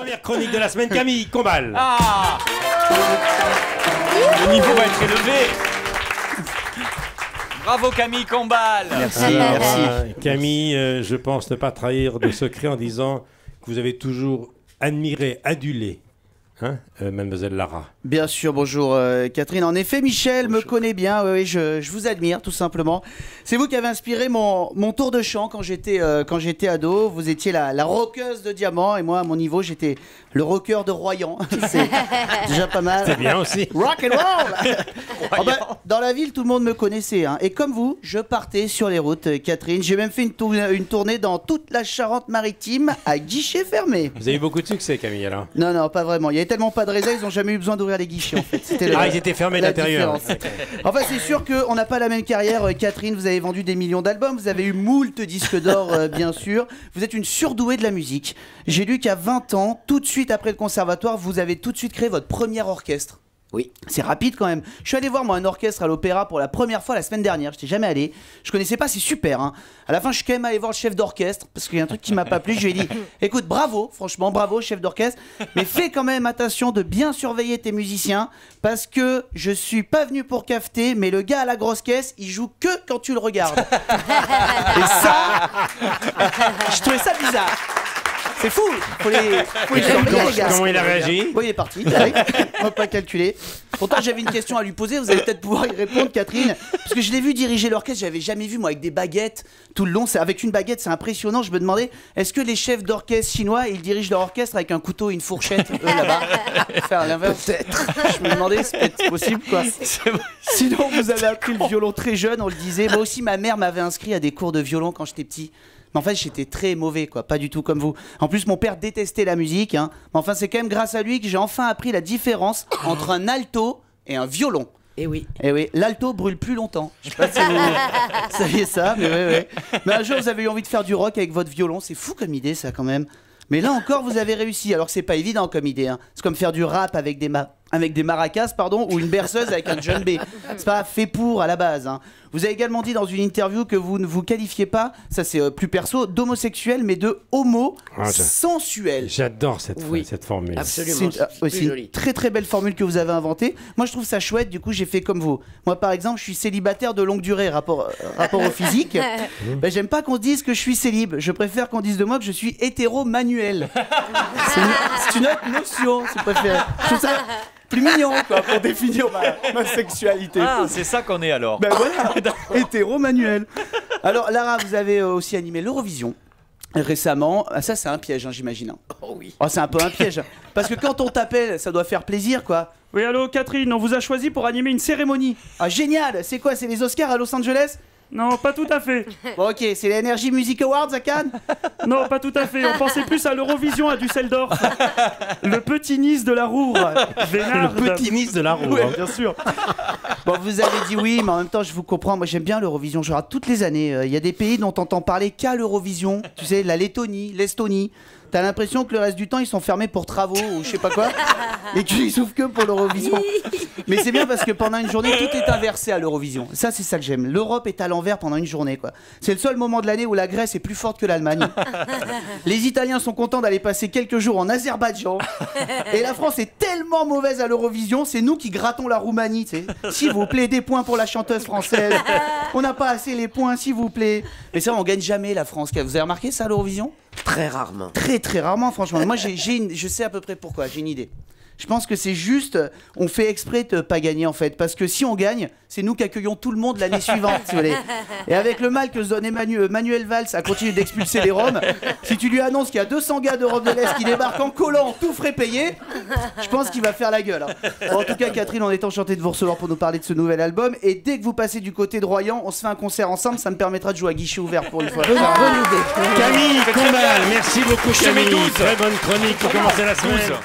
Première chronique de la semaine, Camille Combal. Ah, le niveau va être élevé. Bravo Camille Combal. Merci, Alors, merci. Camille, je pense ne pas trahir de secret en disant que vous avez toujours admiré, adulé, mademoiselle Lara. Bien sûr, bonjour Catherine. En effet, Michel me connaît bien, oui, je vous admire tout simplement. C'est vous qui avez inspiré mon tour de chant quand j'étais ado. Vous étiez la rockeuse de Diamant et moi, à mon niveau, j'étais le rocker de Royan. C'est déjà pas mal. C'est bien aussi. Rock and roll. Oh bah, dans la ville, tout le monde me connaissait. Hein. Et comme vous, je partais sur les routes, Catherine. J'ai même fait une tournée dans toute la Charente-Maritime à guichet fermé. Vous avez eu beaucoup de succès, Camille, alors. Non, pas vraiment. Il y avait tellement pas de réseaux, ils n'ont jamais eu besoin d'ouvrir les guichets, en fait. Ils étaient fermés de l'intérieur. Enfin, c'est sûr qu'on n'a pas la même carrière. Catherine, vous avez vendu des millions d'albums. Vous avez eu moult disques d'or, bien sûr. Vous êtes une surdouée de la musique. J'ai lu qu'à 20 ans, tout de suite après le conservatoire, vous avez tout de suite créé votre premier orchestre. Oui, c'est rapide quand même. Je suis allé voir moi un orchestre à l'opéra pour la première fois la semaine dernière. Je n'étais jamais allé. Je connaissais pas, c'est super. Hein. À la fin, je suis quand même allé voir le chef d'orchestre parce qu'il y a un truc qui m'a pas plu. Je lui ai dit, écoute, bravo, franchement, bravo, chef d'orchestre, mais fais quand même attention de bien surveiller tes musiciens parce que je suis pas venu pour cafeter, mais le gars à la grosse caisse, il joue que quand tu le regardes. Et ça, je trouvais ça bizarre. C'est fou. Faut les surveiller, les gars. Comment il a réagi? Oui, il est parti. Allez, on va pas calculer. Pourtant, j'avais une question à lui poser. Vous allez peut-être pouvoir y répondre, Catherine. Parce que je l'ai vu diriger l'orchestre. J'avais jamais vu, moi, avec des baguettes tout le long. Avec une baguette, c'est impressionnant. Je me demandais, est-ce que les chefs d'orchestre chinois, ils dirigent leur orchestre avec un couteau et une fourchette, eux, là-bas? Faire l'inverse. Peut-être. Je me demandais, c'est peut-être possible, quoi. Sinon, vous avez appris le violon très jeune, on le disait. Moi aussi, ma mère m'avait inscrit à des cours de violon quand j'étais petit. Mais en fait, j'étais très mauvais, quoi, pas du tout comme vous. En plus, mon père détestait la musique, hein. Mais enfin, c'est quand même grâce à lui que j'ai enfin appris la différence entre un alto et un violon. Et oui. Et oui, l'alto brûle plus longtemps. Je sais pas si vous saviez ça, mais ouais. Mais un jour, vous avez eu envie de faire du rock avec votre violon. C'est fou comme idée, ça, quand même. Mais là encore, vous avez réussi. Alors que c'est pas évident comme idée. Hein. C'est comme faire du rap avec des maracas, ou une berceuse avec un djembé. C'est pas fait pour à la base. Hein. Vous avez également dit dans une interview que vous ne vous qualifiez pas, ça c'est plus perso, d'homosexuel, mais de homo-sensuel. J'adore cette formule. Absolument. C'est une très très belle formule que vous avez inventée. Moi je trouve ça chouette, du coup j'ai fait comme vous. Moi par exemple, je suis célibataire de longue durée, rapport au physique. Ben, j'aime pas qu'on dise que je suis célib. Je préfère qu'on dise de moi que je suis hétéro-manuel. C'est une autre notion, si vous préférez. Je trouve ça plus mignon, quoi, pour définir ma sexualité. Ah, c'est ça qu'on est alors. Ben voilà, hétéro-manuel. Alors, Lara, vous avez aussi animé l'Eurovision récemment. Ah, ça, c'est un piège, hein, j'imagine. Oh oui. Oh, c'est un peu un piège. Parce que quand on t'appelle, ça doit faire plaisir, quoi. Oui, allô, Catherine, on vous a choisi pour animer une cérémonie. Ah, génial. C'est quoi, c'est les Oscars à Los Angeles? Non, pas tout à fait. Bon, ok, c'est les Energy Music Awards à Cannes? Non, pas tout à fait. On pensait plus à l'Eurovision à Düsseldorf. Le petit Nice de la Roure. Vénard. Le petit Nice de la Roure. Oui, bien sûr. Bon, vous avez dit oui, mais en même temps, je vous comprends. Moi, j'aime bien l'Eurovision. Je regarde toutes les années. Il y a des pays dont on entend parler qu'à l'Eurovision. Tu sais, la Lettonie, l'Estonie. T'as l'impression que le reste du temps, ils sont fermés pour travaux ou je sais pas quoi. Et qu'ils s'ouvrent que pour l'Eurovision. Mais c'est bien parce que pendant une journée, tout est inversé à l'Eurovision. Ça, c'est ça que j'aime. L'Europe est à l'envers pendant une journée, quoi. C'est le seul moment de l'année où la Grèce est plus forte que l'Allemagne. Les Italiens sont contents d'aller passer quelques jours en Azerbaïdjan. Et la France est tellement mauvaise à l'Eurovision, c'est nous qui grattons la Roumanie, tu sais. S'il vous plaît, des points pour la chanteuse française. On n'a pas assez les points, s'il vous plaît. Mais ça, on gagne jamais la France. Vous avez remarqué ça à l'Eurovision? Très rarement. Très rarement, franchement. Moi, je sais à peu près pourquoi, j'ai une idée. Je pense que c'est juste, on fait exprès de pas gagner en fait, parce que si on gagne, c'est nous qui accueillons tout le monde l'année suivante, si vous voulez. Et avec le mal que se donne Manuel Valls à continuer d'expulser les Roms, si tu lui annonces qu'il y a 200 gars d'Europe de l'Est qui débarquent en collant, tout frais payé, je pense qu'il va faire la gueule. Hein. Bon, en tout cas, Catherine, on est enchanté de vous recevoir pour nous parler de ce nouvel album. Et dès que vous passez du côté de Royan, on se fait un concert ensemble, ça me permettra de jouer à guichet ouvert pour une fois. Bonne idée. Camille Combal, merci beaucoup Je te mets Camille. 12. Très bonne chronique pour commencer la semaine. 12.